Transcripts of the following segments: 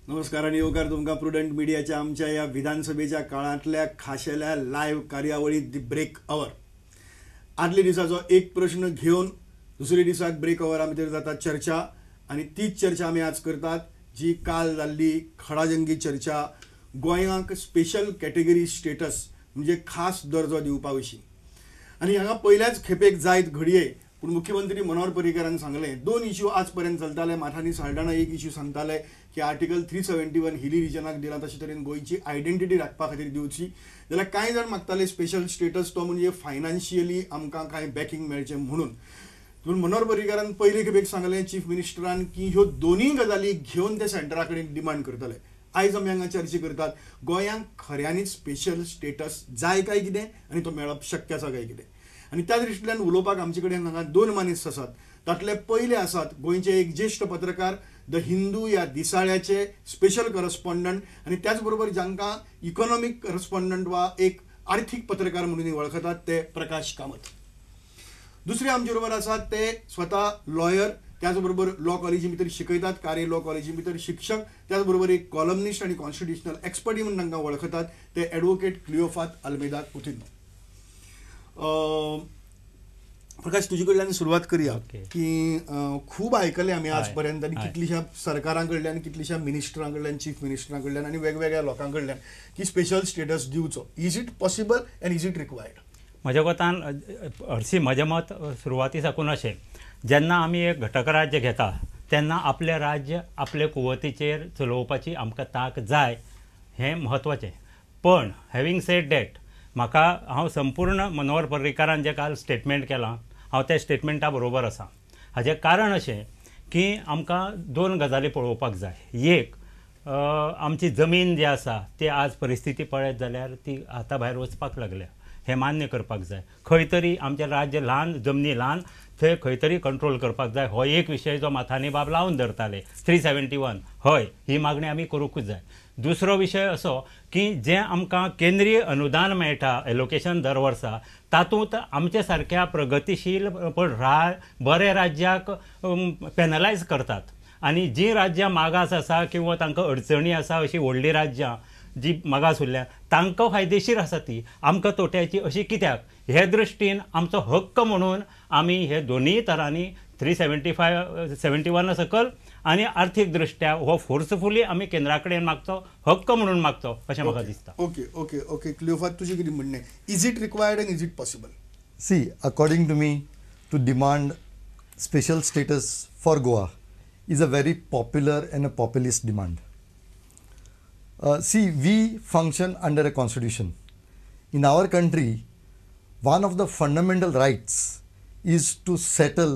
नमस्कार आणि येवकार तुमकां प्रुडंट मिडियाच्या आमच्या या विधानसभेच्या काळांतल्या खाशेल्या लायव्ह कार्यावळी दी ब्रेक अवर. आदल्या दिसाचो एक प्रश्न घेवन दुसऱ्या दिसाक ब्रेक अवरा भितर जाता चर्चा आणि तीच चर्चा आमी आज करतात जी काल जाल्ली खडाजंगी चर्चा गोंयांक स्पेशल कॅटेगरी स्टेटस म्हणजे खास दर्जो दिवपा विशीं. आणि हांगा पयल्याच खेपेक जायत घडये पूण मुख्यमंत्री मनोहर पर्रीकारान सांगलें दोन इश्यू आज पर्यंत चलताले. माथांनी साल्डाणा एक इश्यू सांगताले की आर्टिकल 371 हिली रिजनाक दिला तशे तरेन गोंयची आयडेंटिटी राखपा खातीर दिवची. जाल्यार कांय जाण मागताले स्पेशल स्टेटस तो म्हणजे फायनान्शियली आमकां कांय बॅकिंग मेळचें म्हणून. पूण मनोहर पर्रीकारान पयले खेपेक सांगलें चीफ मिनिस्टरान की ह्यो दोनूय गजाली घेवन ते सेंटरा कडेन डिमांड करतले. आयज आमी हांगा चर्चा करतात गोंयांक खऱ्यांनीच स्पेशल स्टेटस जाय काय कितें आनी तो मेळप शक्य आसा काय कितें. आणि त्या दृश्टींतल्यान उलोवपाक आमचे कडेन हांगा दोन मनीस आसात. तातले पयले आसात गोंयचे एक ज्येष्ठ पत्रकार द हिंदू ह्या दिसाळ्याचे स्पेशल करस्पॉन्डंट आणि त्याच बरोबर जांकां इकॉनॉमिक करस्पॉन्डंट वा एक आर्थीक पत्रकार म्हणून वळखतात ते प्रकाश कामत. दुसरे आमचे बरोबर आसात ते स्वता लॉयर, त्याच बरोबर लॉ कॉलेजी भितर शिकयतात, कार्य लॉ कॉलेजी भितर शिक्षक, त्याच बरोबर एक कॉलमनिस्ट आणि कॉन्स्टिट्युशनल एक्सपर्ट म्हणून तांकां वळखतात ते एडवोकेट क्लिओफात अल्मेदा कुतिन्हो. प्रकाश तुजे कडल्यान सुरवात करूया की खूब आयकले आमी आज पर्यंत आनी कितलीशा सरकारां कडल्यान कितलीशा मिनिस्टरां कडल्यान चीफ मिनिस्टरां कडल्यान आनी वेगवेगळ्या लोकां कडल्यान की स्पेशल स्टेटस दिवचो. Is it possible end is it required? म्हज्या कोतान हरशी म्हजें मत सुरवाती साकून अशें, जेन्ना आमी एक घटक राज्य घेता तेन्ना आपलें राज्य आपले कुवतीचेर चलोवपाची आमकां तांक जाय हें म्हत्वाचें. पण हॅविंग सेड डॅट म्हाका हांव संपूर्ण मनोहर पर्रीकारान जें काल स्टेटमेंट केलां हांव त्या स्टेटमेंटा बरोबर आसा. हाजें कारण अशें की आमकां दोन गजाली पळोवपाक जाय. एक, आमची जमीन जी आसा ती आज परिस्थिती पळयत जाल्यार ती हाता भायर वचपाक लागल्या हें मान्य करपाक जाय. खंय तरी आमचें राज्य ल्हान, जमनी ल्हान, थंय खंय तरी कंट्रोल करपाक जाय. हो एक विशय जो माथांनी बाब लावन धरताले 371 हय ही मागणी आमी करूंकूच जाय. दुसरो विशय असो की जें आमकां केंद्रीय अनुदान मेळटा एलोकेशन दर वर्सा तातूंत आमचे सारक्या प्रगतीशील पण बरे राज्याक पेनलायज करतात आनी जीं राज्यां मागास आसा किंवा तांकां अडचणी आसा अशीं व्हडलीं राज्यां जी मागास उरल्या तांकां फायदेशीर आसा ती आमकां तोट्याची अशी कित्याक हे दृश्टीन आमचो हक्क म्हणून आमी हे दोनूय तरांनी 371 सकल आनी आर्थीक दृश्ट्या हो फोर्सफुली आमी केंद्रा कडेन मागचो हक्क म्हणून मागचो अशें म्हाका दिसता. ओके ओके ओके क्लिओफात तुजें कितें म्हणणें? Is it required and is it possible? See, according to me, to demand special status for Goa is a very popular and a populist demand. See, we function under a constitution. In our country, one of the fundamental rights is to settle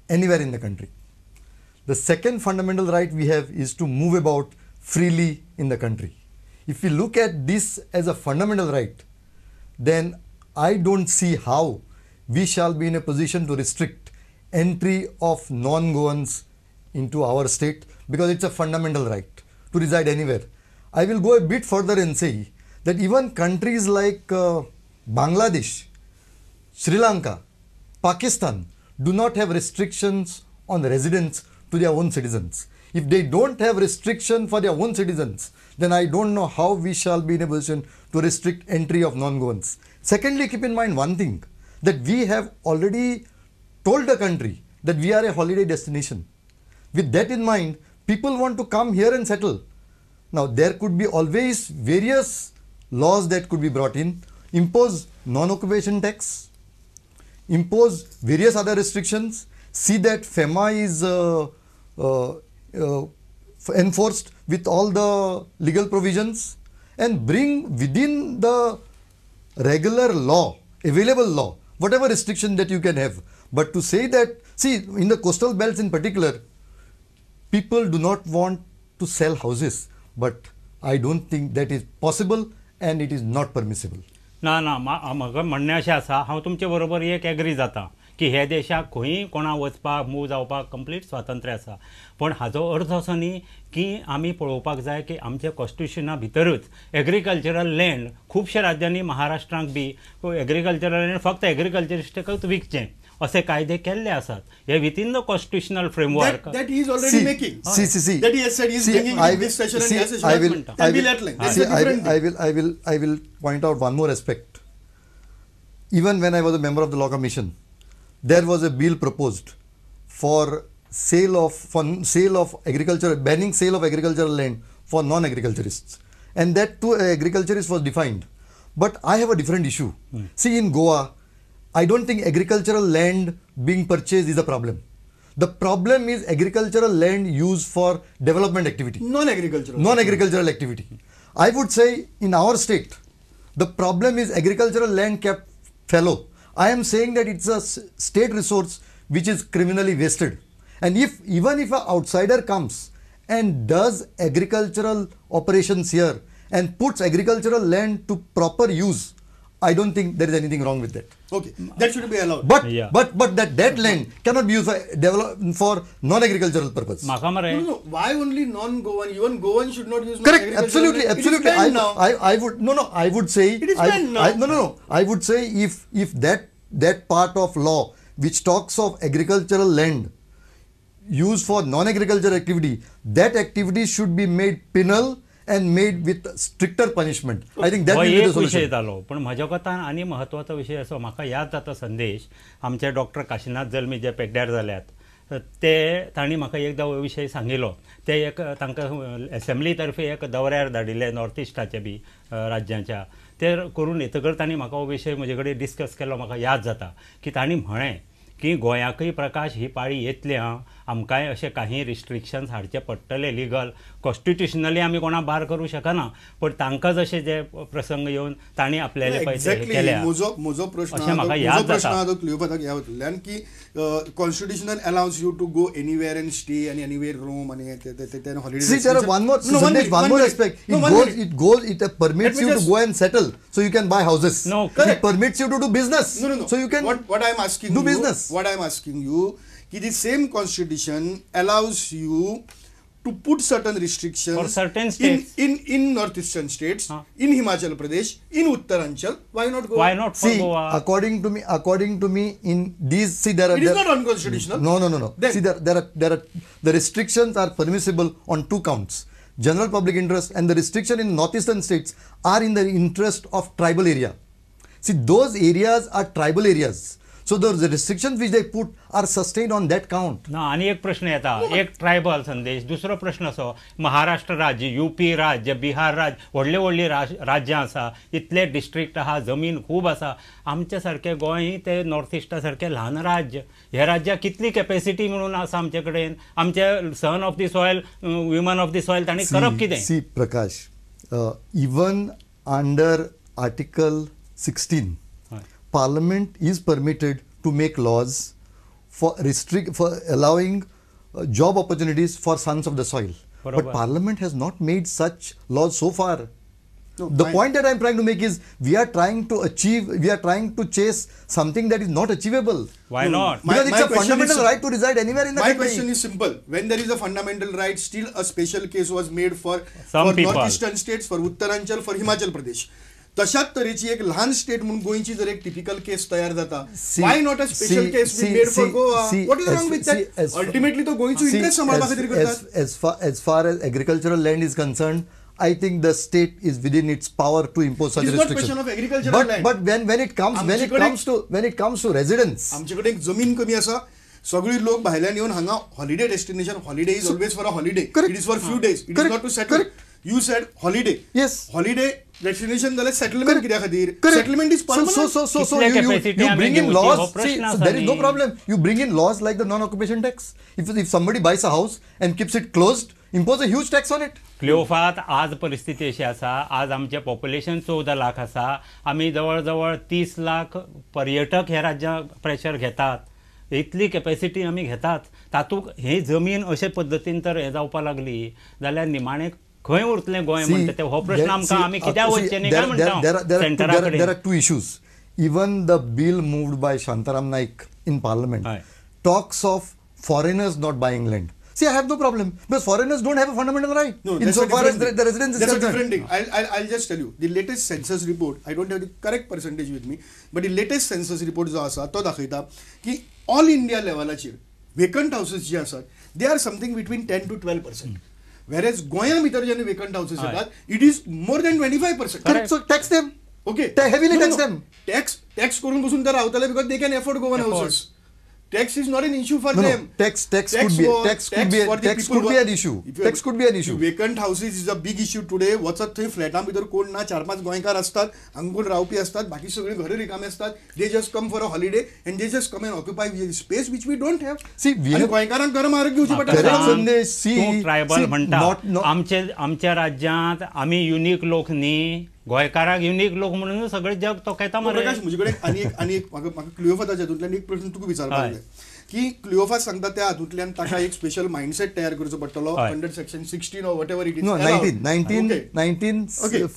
anywhere in the country. The second fundamental right we have is to move about freely in the country. If we look at this as a fundamental right, then I don't see how we shall be in a position to restrict entry of non-Goans into our state, because it's a fundamental right to reside anywhere. I will go a bit further and say that even countries like Bangladesh, Sri Lanka, Pakistan do not have restrictions on residence to their own citizens. If they don't have restriction for their own citizens, then I don't know how we shall be in a position to restrict entry of non-Goans. Secondly, keep in mind one thing, that we have already told the country that we are a holiday destination. With that in mind, people want to come here and settle. Now, there could be always various laws that could be brought in, impose non-occupation tax, impose various other restrictions, see that FEMA is enforced with all the legal provisions, and bring within the regular law, available law, whatever restriction that you can have. But to say that, see, in the coastal belts in particular, people do not want to sell houses, but I don't think that is possible and it is not permissible. ना म्हाका म्हणणें अशें आसा, हांव तुमचे बरोबर एक agree जाता की हे देशाक खंय कोणा वचपाक मूव जावपाक कंप्लीट स्वातंत्र्य आसा. पण हाजो अर्थ असो न्ही की आमी पळोवपाक जाय की आमच्या कॉन्स्टिट्युशना भितरूच एग्रीकल्चरल लँड खुबशा राज्यांनी महाराष्ट्रांक बी एग्रीकल्चरल लँड फक्त एग्रीकल्चरिस्टकच विकचें असे कायदे केल्ले आसात. हे within the constitutional framework. That he is already making. See. That he has said he is bringing in this session and that session. And be let line. That's a different thing. I will point out one more aspect. Even when I was a member of the Law Commission, there was a bill proposed for sale of agriculture, banning sale of agricultural land for non-agriculturists, and that to agriculturist was defined. But I have a different issue. See, in Goa, I don't think agricultural land being purchased is a problem. The problem is agricultural land used for development activity. Non-agricultural activity. I would say in our state, the problem is agricultural land kept fallow. I am saying that it's a state resource which is criminally wasted. And even if an outsider comes and does agricultural operations here and puts agricultural land to proper use, I don't think there is anything wrong with that. Okay, that should be allowed. But that land cannot be used for non-agricultural purpose. No. Why only non-Goan? Even Goan should not use Correct. non-agricultural land. Absolutely. It is banned now. I would say it is banned now. I would say if that part of law which talks of agricultural land used for non-agricultural activity, that activity should be made penal and made with stricter punishment. I think that will be the एक विषय solution. जालो, पण म्हज्या कोतान आनी महत्वाचो विशय असो म्हाका याद जाता संदेश आमचे डॉक्टर काशीनाथ जल्मी जे पेड्ड्यार जाल्यात ते तांणी म्हाका एकदां हो विशय सांगिल्लो. ते एक तांकां एसेंब्ली तर्फे एक दौऱ्यार धाडिल्ले नॉर्थ इस्टाचे बी राज्याच्या. ते करून येतकर तांणी म्हाका हो विशय म्हजे कडेन डिस्कस केलो. म्हाका याद जाता की तांणी म्हळें की गोंयाकय प्रकाश ही पाळी येतली हां, आमकांय अशें काही रिस्ट्रिक्शन्स हाडचे पडटले लीगल. कॉन्स्टिट्युशनली आमी कोणाक बार करूं शकना, पण तांकां जशे जे प्रसंग येवन तांणी आपल्याले पयशे केल्या. म्हजो प्रश्न हा तो क्लियर करपाक ह्या वतल्यान की constitutional allows you to go anywhere and stay आणि एनीवेअर रूम आणि ते holiday. See, there are one more aspect. It permits you to go and settle, so you can buy houses. No, it permits you to do business. No. So you can what I am asking do business. What I am asking you, the same constitution allows you to put certain restrictions for certain states in northeastern states, in Himachal Pradesh, in Uttaranchal. Why not go? Why not for see, Goa? according to me, in these, see, there are. It is not unconstitutional. No. Then, see, there are the restrictions are permissible on two counts: general public interest, and the restriction in northeastern states are in the interest of tribal area. See, those areas are tribal areas. So the restrictions which they put are sustained on that count. ना आणि एक प्रश्न येता, एक tribal संदेश. दुसरो प्रश्न असो, महाराष्ट्र राज्य, यूपी राज्य, बिहार राज्य, व्हडली राज्यां आसा, इतले डिस्ट्रिक्ट आहा, जमीन खूब आसा. आमचे सारखे गोंय ते नॉर्थ इस्टा सारखे ल्हान राज्य. ह्या राज्याक कितली कॅपॅसिटी म्हणून आसा आमचे कडेन. आमचे son of the soil, woman of the soil तांणी करप कितें? See, Prakash, even under Article 16, Parliament is permitted to make laws for allowing job opportunities for sons of the soil. But Parliament has not made such laws so far. No, the point that I am trying to make is we are trying to chase something that is not achievable. Why not? Because it's a fundamental right to reside anywhere in the country. My question is simple. When there is a fundamental right, still a special case was made for people. northeastern states, for Uttaranchal, for Himachal Pradesh. तशाच तरेची एक लहान state म्हणून गोंयची जर एक typical केस तयार जाता, why not a special case be made for Goa? What is wrong with that? Ultimately तो गोंयचो इंटरेस्ट सांबाळपा खातीर करतात. As far as agricultural land is concerned, I think the state is within its power to impose such restrictions. It is not question of agricultural land. But when it comes to residents, आमच्याकडे एक जमीन कमी आसा. सगळी लोक भायल्यान येवन हांगा holiday destination. Holiday is always for a holiday. It is for few days. It is not to settle. You said holiday. Yes. Holiday destination जाल्यार settlement कित्या खातीर? Settlement is permanent. So you bring in laws. See, so there is no problem. You bring in laws like the non-occupation tax. If somebody buys a house and keeps it closed, impose a huge tax on it. Cleofato आज परिस्थिती अशी आसा, आज आमचे population 14 lakh आसा. आमी जवळ जवळ 30 लाख पर्यटक ह्या राज्याक प्रेशर घेतात. इतली कॅपॅसिटी आमी घेतात. तातूंत हे जमीन अशे पद्दतीन तर हे जावपाक लागली जाल्यार निमाणें खंय उरतलें गोंय म्हणटा ते हो प्रश्न आमकां आमी कित्याक वचचें न्ही काय म्हणटा सेंटरा कडेन. There are two issues. Even the bill moved by Shantaram Naik in Parliament talks of foreigners not buying land. See, I have no problem because foreigners don't have a fundamental right. No, that's a insofar as different the thing. residence is That's a concerned. different thing. I'll just tell you. The latest census report, I don't have the correct percentage with me, but the latest census report जो असा तो दाखयता की all India लेवलाचेर vacant houses जे आसात they are something between 10 to 12%. Whereas गोंया भितर जेन्ना वेकंट हाऊसेस येतात it is more than 25%. Correct. So tax them. Okay. Heavily tax them. Tax करून बसून ते रावतले because they can afford Goan houses. Tax is not an issue for No, them. tax could be an issue. Tax could be an issue. Vacant houses is a big issue today. वचत थंय फ्लॅटां भितर कोण ना 4-5 गोंयकार असतात हांगून रावपी असतात बाकी सगळी घरां रिकामी असतात they just come for a holiday and they just come and occupy space which we don't have. See, we have गोंयकारांक घरां मारक घेवची Correct, पडटा. Sandesh. तूं ट्रायबल म्हणटा not आमच्या राज्यांत आमी युनिक लोक न्ही गोंयकाराक युनिक लोक म्हणून सगळे जग तो घेता मरे. प्रकाश म्हजे कडेन आनी एक म्हाका क्लिओफाच्या हातूंतल्यान एक प्रश्न तुका विचारपाक जाय की क्लिओफा सांगता त्या हातूंतल्यान ताका एक स्पेशल मायंडसेट तयार करचो पडटलो under section 16 or whatever it is. No, 19,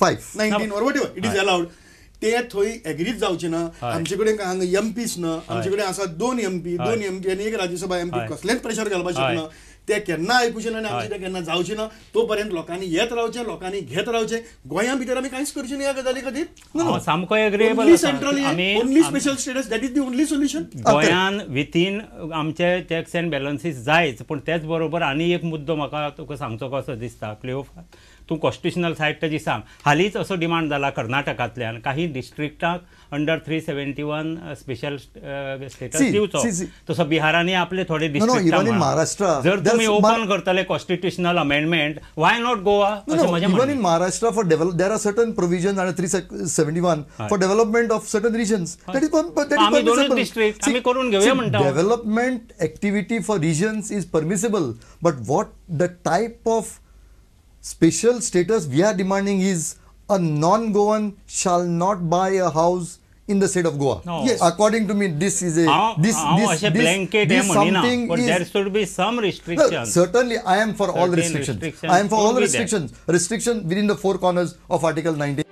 5. 19 or whatever it is allowed. ते थंय एग्रीच जावचे ना आमचे कडेन हांगा एमपीच ना आमचे कडेन आसा 2 MP आनी एक राज्यसभा MP कसलेंच प्रेशर घालपाक शकना ते केन्ना आयकुचे ना आनी आमचे ते केन्ना जावचे ना तोपर्यंत लोकांनी येत रावचे लोकांनी घेत रावचे गोंया भितर आमी कांयच करचे ना ह्या गजाली खातीर. सामको agreeable only special status that is the only solution. गोंयान विथीन आमचे चॅक्स अँड बॅलन्सीस जायच पण त्याच बरोबर आनी एक मुद्दो म्हाका तुका सांगचो कसो दिसता क्लिओफा तूं कॉन्स्टिट्युशनल सायट ताजी सांग. हालींच असो डिमांड जाला कर्नाटकांतल्यान काही डिस्ट्रिक्टाक अंडर 371 स्पेशल स्टेटस दिवचो तसो बिहारांनी आपले थोडे Maharashtra, जर तुम्ही ओपन करतले constitutional amendment why not Goa. Even in Maharashtra there are certain provisions under 371 for development of certain regions. That is permissible. Development activity for regions is permissible, but what the type of special status we are demanding is a non-Goan shall not buy a house in the state of Goa. No. Yes. According to me, this is a something. But there should be some restrictions. No, certainly, I am for all restrictions. I am for all restrictions. Restriction within the four corners of Article 19.